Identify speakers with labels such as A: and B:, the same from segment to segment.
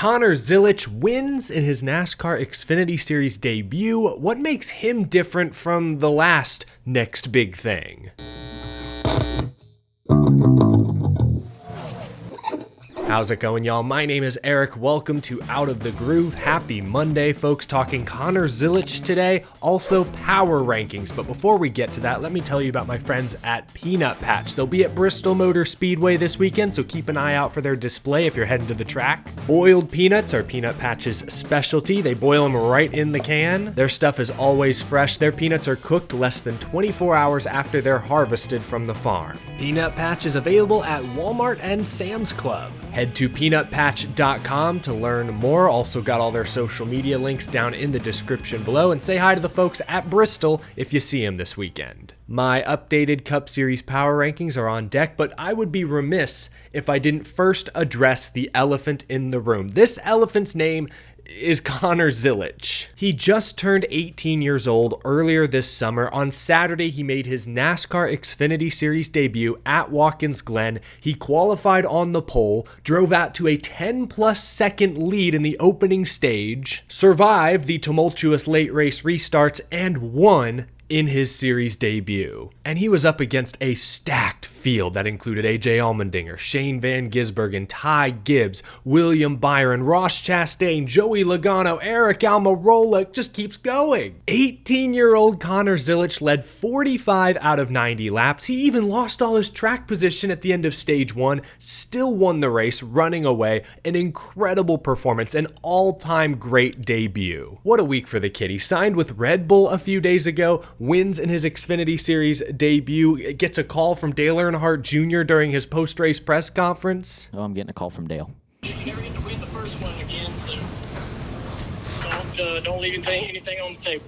A: Connor Zilisch wins in his NASCAR Xfinity Series debut. What makes him different from the last next big thing? How's it going, y'all? My name is Eric. Welcome to Out of the Groove. Happy Monday, folks. Talking Connor Zilisch today, also power rankings. But before we get to that, let me tell you about my friends at Peanut Patch. They'll be at Bristol Motor Speedway this weekend, so keep an eye out for their display if you're heading to the track. Boiled peanuts are Peanut Patch's specialty. They boil them right in the can. Their stuff is always fresh. Their peanuts are cooked less than 24 hours after they're harvested from the farm. Peanut Patch is available at Walmart and Sam's Club. Head to peanutpatch.com to learn more. Also got all their social media links down in the description below, and say hi to the folks at Bristol if you see them this weekend. My updated Cup Series power rankings are on deck, but I would be remiss if I didn't first address the elephant in the room. This elephant's name is Connor Zilisch. He just turned 18 years old earlier this summer. On Saturday, he made his NASCAR Xfinity Series debut at Watkins Glen. He qualified on the pole, drove out to a 10-plus second lead in the opening stage, survived the tumultuous late race restarts, and won in his series debut. And he was up against a stacked field that included AJ Allmendinger, Shane Van Gisbergen, Ty Gibbs, William Byron, Ross Chastain, Joey Logano, Eric Almirola. It just keeps going. 18-year-old Connor Zilisch led 45 out of 90 laps. He even lost all his track position at the end of stage one, still won the race, running away. An incredible performance, an all-time great debut. What a week for the kid. He signed with Red Bull a few days ago, wins in his Xfinity Series debut, gets a call from Dale Earnhardt Jr. during his post-race press conference.
B: Oh, I'm getting a call from Dale.
C: You never get to win the first one again, so don't leave anything on the table.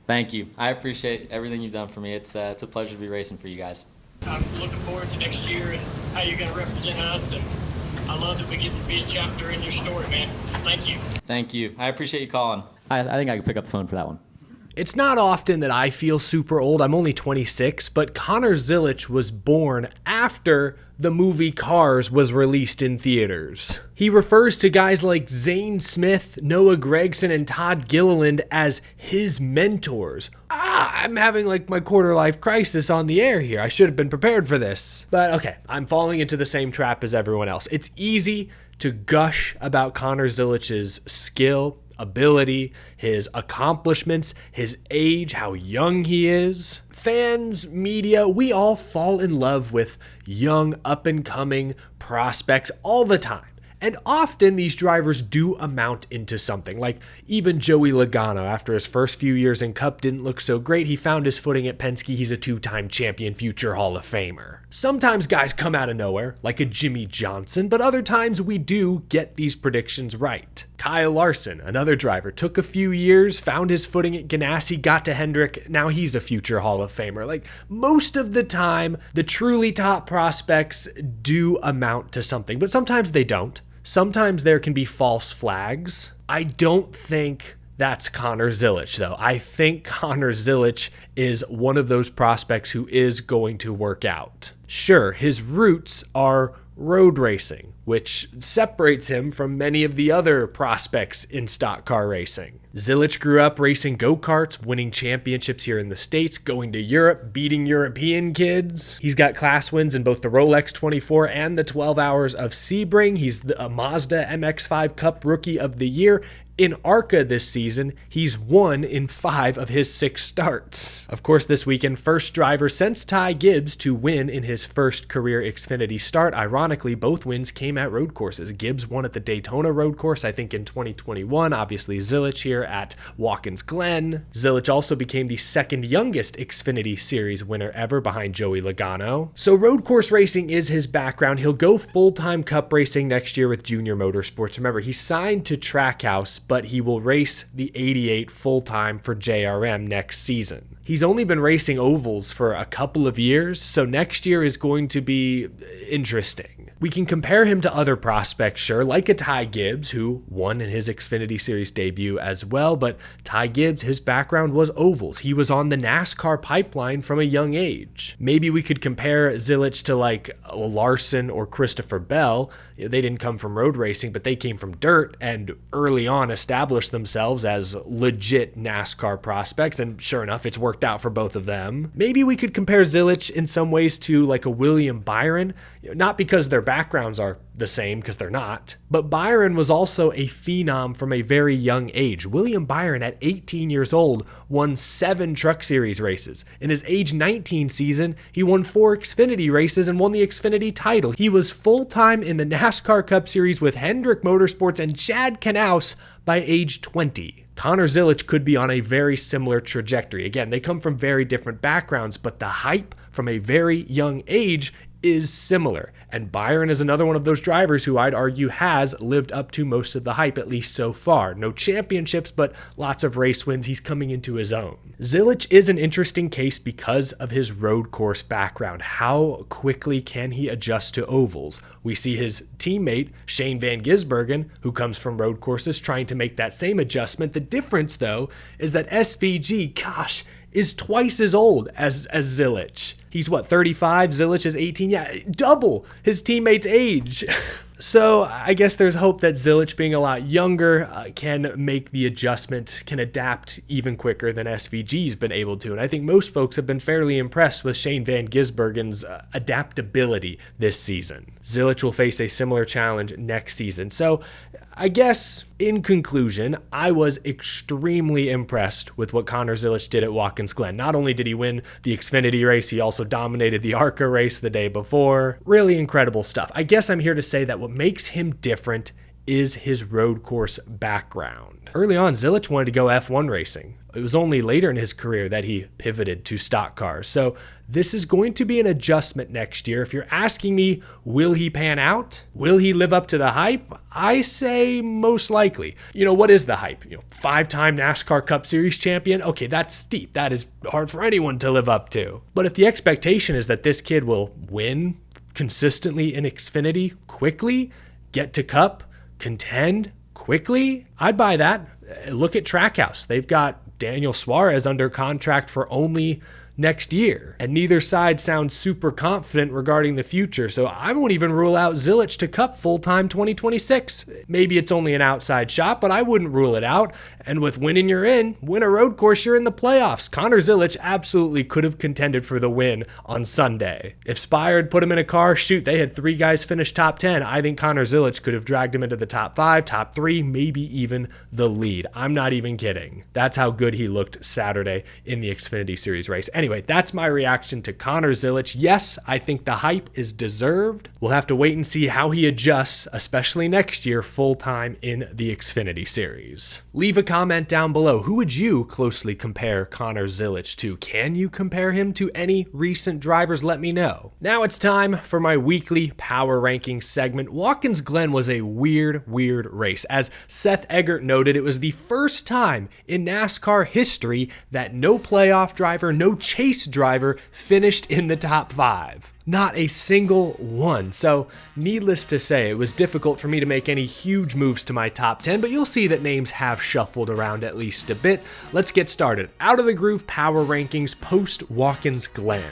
B: Thank you. I appreciate everything you've done for me. It's a pleasure to be racing for you guys.
C: I'm looking forward to next year and how you're going to represent us, and I love that we get to be a chapter in your story, man. So thank you.
B: Thank you. I appreciate you calling. I think I can pick up the phone for that one.
A: It's not often that I feel super old. I'm only 26, but Connor Zilisch was born after the movie Cars was released in theaters. He refers to guys like Zane Smith, Noah Gragson, and Todd Gilliland as his mentors. I'm having like my quarter-life crisis on the air here. I should have been prepared for this. But okay, I'm falling into the same trap as everyone else. It's easy to gush about Connor Zilisch's skill, ability, his accomplishments, his age, how young he is. Fans, media, we all fall in love with young, up-and-coming prospects all the time. And often these drivers do amount into something. Like even Joey Logano, after his first few years in Cup didn't look so great, he found his footing at Penske. He's a two-time champion, future Hall of Famer. Sometimes guys come out of nowhere, like a Jimmy Johnson, but other times we do get these predictions right. Kyle Larson, another driver, took a few years, found his footing at Ganassi, got to Hendrick, now he's a future Hall of Famer. Like most of the time, the truly top prospects do amount to something, but sometimes they don't. Sometimes there can be false flags. I don't think that's Connor Zilisch, though. I think Connor Zilisch is one of those prospects who is going to work out. Sure, his roots are road racing, which separates him from many of the other prospects in stock car racing. Zilisch grew up racing go-karts, winning championships here in the States, going to Europe, beating European kids. He's got class wins in both the Rolex 24 and the 12 Hours of Sebring. He's a Mazda MX-5 Cup Rookie of the Year. In ARCA this season, he's won in 5 of his 6 starts. Of course, this weekend, first driver since Ty Gibbs to win in his first career Xfinity start. Ironically, both wins came at road courses. Gibbs won at the Daytona road course, I think in 2021. Obviously, Zilisch here at Watkins Glen. Zilisch also became the second youngest Xfinity Series winner ever behind Joey Logano. So road course racing is his background. He'll go full-time Cup racing next year with Junior Motorsports. Remember, he signed to Trackhouse, but he will race the 88 full-time for JRM next season. He's only been racing ovals for a couple of years, so next year is going to be interesting. We can compare him to other prospects, sure, like a Ty Gibbs, who won in his Xfinity Series debut as well, but Ty Gibbs, his background was ovals. He was on the NASCAR pipeline from a young age. Maybe we could compare Zilisch to like Larson or Christopher Bell. They didn't come from road racing, but they came from dirt and early on established themselves as legit NASCAR prospects, and sure enough, it's worked out for both of them. Maybe we could compare Zilisch in some ways to like a William Byron, not because their backgrounds are the same, because they're not, but Byron was also a phenom from a very young age. William Byron, at 18 years old, won 7 Truck Series races. In his age 19 season, he won 4 Xfinity races and won the Xfinity title. He was full-time in the NASCAR Cup Series with Hendrick Motorsports and Chad Knaus by age 20. Connor Zilisch could be on a very similar trajectory. Again, they come from very different backgrounds, but the hype from a very young age is similar. And Byron is another one of those drivers who I'd argue has lived up to most of the hype, at least so far. No championships, but lots of race wins. He's coming into his own. Zilisch is an interesting case because of his road course background. How quickly can he adjust to ovals? We see his teammate, Shane Van Gisbergen, who comes from road courses, trying to make that same adjustment. The difference, though, is that SVG, gosh, is twice as old as Zilisch. He's what, 35? Zilisch is 18? Yeah, double his teammate's age. So I guess there's hope that Zilisch, being a lot younger, can make the adjustment, can adapt even quicker than SVG's been able to. And I think most folks have been fairly impressed with Shane Van Gisbergen's adaptability this season. Zilisch will face a similar challenge next season. So I guess, in conclusion, I was extremely impressed with what Connor Zilisch did at Watkins Glen. Not only did he win the Xfinity race, he also dominated the ARCA race the day before. Really incredible stuff. I guess I'm here to say that what makes him different is his road course background. Early on, Zilisch wanted to go F1 racing. It was only later in his career that he pivoted to stock cars. So this is going to be an adjustment next year. If you're asking me, will he pan out? Will he live up to the hype? I say most likely. What is the hype? 5-time NASCAR Cup Series champion? Okay, that's steep. That is hard for anyone to live up to. But if the expectation is that this kid will win consistently in Xfinity quickly, get to Cup, contend quickly, I'd buy that. Look at Trackhouse. They've got Daniel Suarez under contract for only next year, and neither side sounds super confident regarding the future, so I won't even rule out Zilisch to Cup full-time 2026. Maybe it's only an outside shot, but I wouldn't rule it out, and with winning you're in, win a road course you're in the playoffs. Connor Zilisch absolutely could have contended for the win on Sunday. If Spire had put him in a car, shoot, they had 3 guys finish top 10. I think Connor Zilisch could have dragged him into the top 5, top 3, maybe even the lead. I'm not even kidding. That's how good he looked Saturday in the Xfinity Series race. Anyway, that's my reaction to Connor Zilisch. Yes, I think the hype is deserved. We'll have to wait and see how he adjusts, especially next year, full-time in the Xfinity Series. Leave a comment down below. Who would you closely compare Connor Zilisch to? Can you compare him to any recent drivers? Let me know. Now it's time for my weekly power ranking segment. Watkins Glen was a weird race. As Seth Eggert noted, it was the first time in NASCAR history that no playoff driver, no chase driver finished in the top 5. Not a single one. So needless to say, it was difficult for me to make any huge moves to my top 10, but you'll see that names have shuffled around at least a bit. Let's get started. Out of the Groove Power Rankings post-Watkins Glen.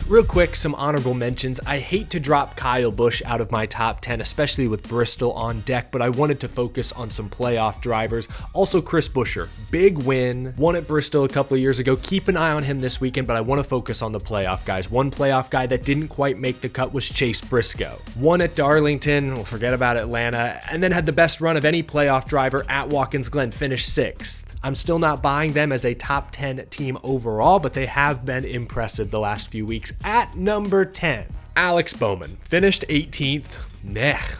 A: Real quick, some honorable mentions. I hate to drop Kyle Busch out of my top 10, especially with Bristol on deck, but I wanted to focus on some playoff drivers. Also, Chris Buescher, big win, won at Bristol a couple of years ago. Keep an eye on him this weekend, but I want to focus on the playoff guys. One playoff guy that didn't quite make the cut was Chase Briscoe. Won at Darlington, we'll forget about Atlanta, and then had the best run of any playoff driver at Watkins Glen, finished 6th. I'm still not buying them as a top 10 team overall, but they have been impressive the last few weeks. At number 10, Alex Bowman finished 18th.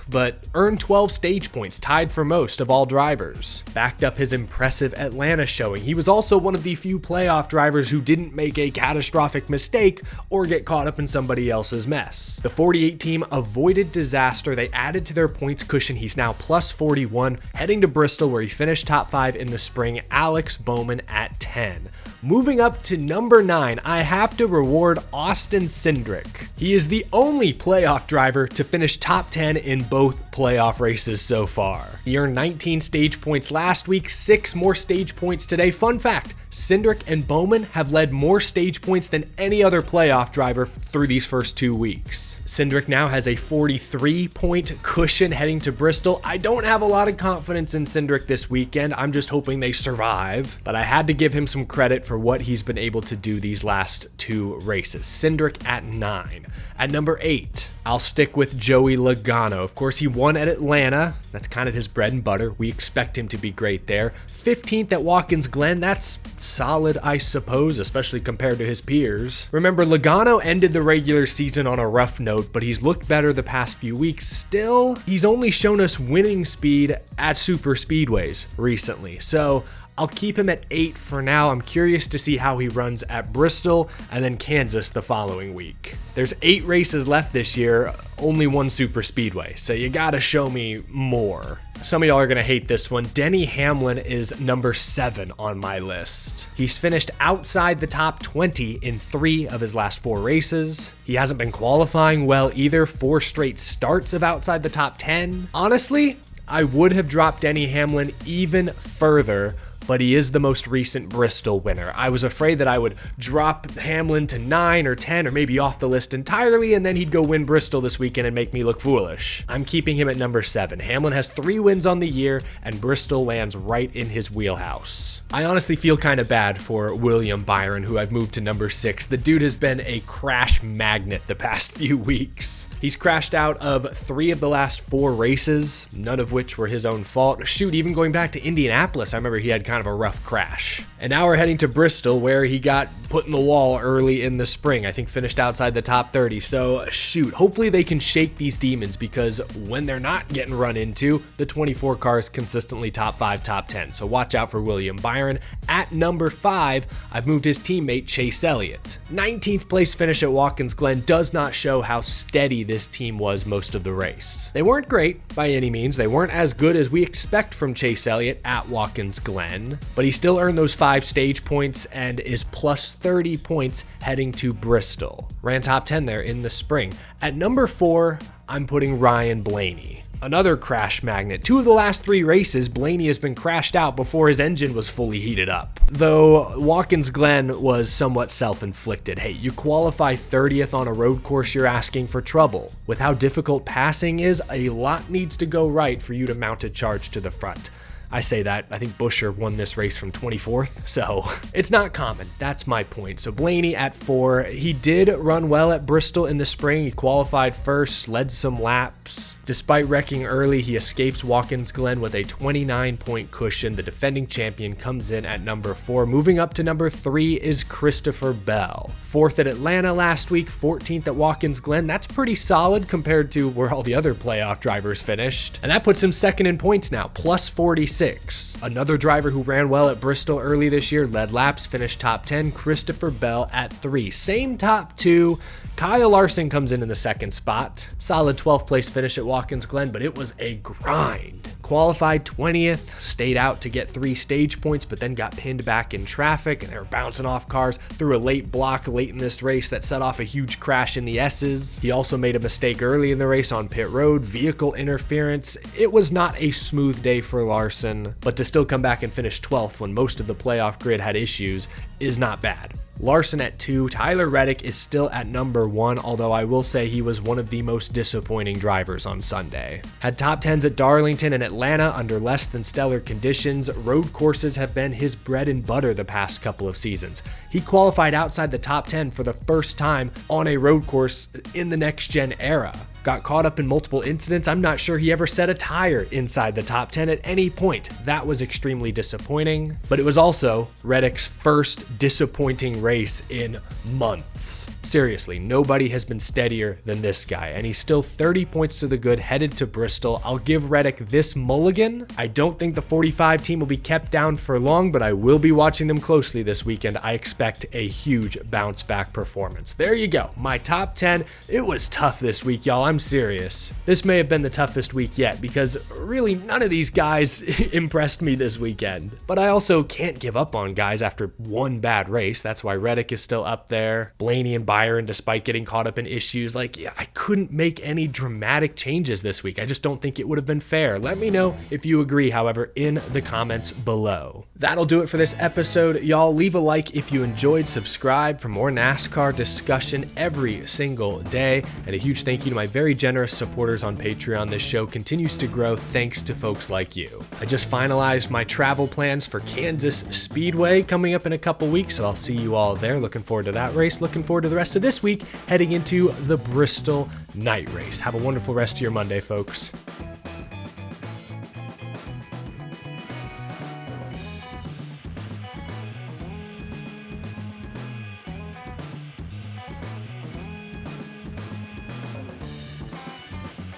A: But earned 12 stage points, tied for most of all drivers. Backed up his impressive Atlanta showing. He was also one of the few playoff drivers who didn't make a catastrophic mistake or get caught up in somebody else's mess. The 48 team avoided disaster. They added to their points cushion. He's now plus 41, heading to Bristol where he finished top 5 in the spring. Alex Bowman at 10. Moving up to number 9, I have to reward Austin Cindric. He is the only playoff driver to finish top 10 in both playoff races so far. He earned 19 stage points last week, 6 more stage points today. Fun fact, Cindric and Bowman have led more stage points than any other playoff driver through these first 2 weeks. Cindric now has a 43-point cushion heading to Bristol. I don't have a lot of confidence in Cindric this weekend. I'm just hoping they survive, but I had to give him some credit for what he's been able to do these last 2 races. Cindric at 9. At number 8, I'll stick with Joey Logano. Of course, he won at Atlanta. That's kind of his bread and butter. We expect him to be great there. 15th at Watkins Glen. That's solid, I suppose, especially compared to his peers. Remember, Logano ended the regular season on a rough note, but he's looked better the past few weeks. Still, he's only shown us winning speed at super speedways recently. So I'll keep him at 8 for now. I'm curious to see how he runs at Bristol and then Kansas the following week. There's 8 races left this year, only 1 super speedway, so you gotta show me more. Some of y'all are gonna hate this one. Denny Hamlin is number 7 on my list. He's finished outside the top 20 in 3 of his last 4 races. He hasn't been qualifying well either. 4 straight starts of outside the top 10. Honestly, I would have dropped Denny Hamlin even further, but he is the most recent Bristol winner. I was afraid that I would drop Hamlin to 9 or 10 or maybe off the list entirely, and then he'd go win Bristol this weekend and make me look foolish. I'm keeping him at number 7. Hamlin has 3 wins on the year, and Bristol lands right in his wheelhouse. I honestly feel kind of bad for William Byron, who I've moved to number 6. The dude has been a crash magnet the past few weeks. He's crashed out of 3 of the last 4 races, none of which were his own fault. Shoot, even going back to Indianapolis, I remember he had kind of a rough crash. And now we're heading to Bristol, where he got put in the wall early in the spring. I think finished outside the top 30. So shoot, hopefully they can shake these demons, because when they're not getting run into, the 24 car is consistently top 5, top 10. So watch out for William Byron. At number 5, I've moved his teammate Chase Elliott. 19th place finish at Watkins Glen does not show how steady this team was most of the race. They weren't great by any means. They weren't as good as we expect from Chase Elliott at Watkins Glen, but he still earned those 5 stage points and is plus 30 points heading to Bristol. Ran top 10 there in the spring. At number 4, I'm putting Ryan Blaney. Another crash magnet. 2 of the last 3 races, Blaney has been crashed out before his engine was fully heated up. Though Watkins Glen was somewhat self-inflicted. Hey, you qualify 30th on a road course, you're asking for trouble. With how difficult passing is, a lot needs to go right for you to mount a charge to the front. I say that, I think Buescher won this race from 24th, so it's not common. That's my point. So Blaney at 4. He did run well at Bristol in the spring. He qualified first, led some laps. Despite wrecking early, he escapes Watkins Glen with a 29-point cushion. The defending champion comes in at number 4. Moving up to number 3 is Christopher Bell. 4th at Atlanta last week, 14th at Watkins Glen. That's pretty solid compared to where all the other playoff drivers finished. And that puts him 2nd in points now, plus 46. Another driver who ran well at Bristol early this year, led laps, finished top 10, Christopher Bell at 3. Same top 2. Kyle Larson comes in the 2nd spot. Solid 12th place finish at Watkins Glen, but it was a grind. Qualified 20th, stayed out to get 3 stage points, but then got pinned back in traffic, and they were bouncing off cars through a late block late in this race that set off a huge crash in the S's. He also made a mistake early in the race on pit road, vehicle interference. It was not a smooth day for Larson, but to still come back and finish 12th when most of the playoff grid had issues is not bad. Larson at 2. Tyler Reddick is still at number 1, although I will say he was one of the most disappointing drivers on Sunday. Had top 10s at Darlington and Atlanta under less than stellar conditions. Road courses have been his bread and butter the past couple of seasons. He qualified outside the top 10 for the first time on a road course in the next gen era. got caught up in multiple incidents. I'm not sure he ever set a tire inside the top 10 at any point. That was extremely disappointing, but it was also Reddick's first disappointing race in months. Seriously, nobody has been steadier than this guy, and he's still 30 points to the good headed to Bristol. I'll give Reddick this mulligan. I don't think the 45 team will be kept down for long, but I will be watching them closely this weekend. I expect a huge bounce back performance. There you go, my top 10. It was tough this week, y'all. I'm serious. This may have been the toughest week yet because really none of these guys impressed me this weekend. But I also can't give up on guys after one bad race. That's why Reddick is still up there. Blaney and Byron, despite getting caught up in issues, I couldn't make any dramatic changes this week. I just don't think it would have been fair. Let me know if you agree, however, in the comments below. That'll do it for this episode. Y'all leave a like if you enjoyed, subscribe for more NASCAR discussion every single day. And a huge thank you to my very generous supporters on Patreon. This show continues to grow thanks to folks like you. I just finalized my travel plans for Kansas Speedway coming up in a couple weeks, so I'll see you all there. Looking forward to that race. Looking forward to the rest of this week heading into the Bristol night race. Have a wonderful rest of your Monday, folks.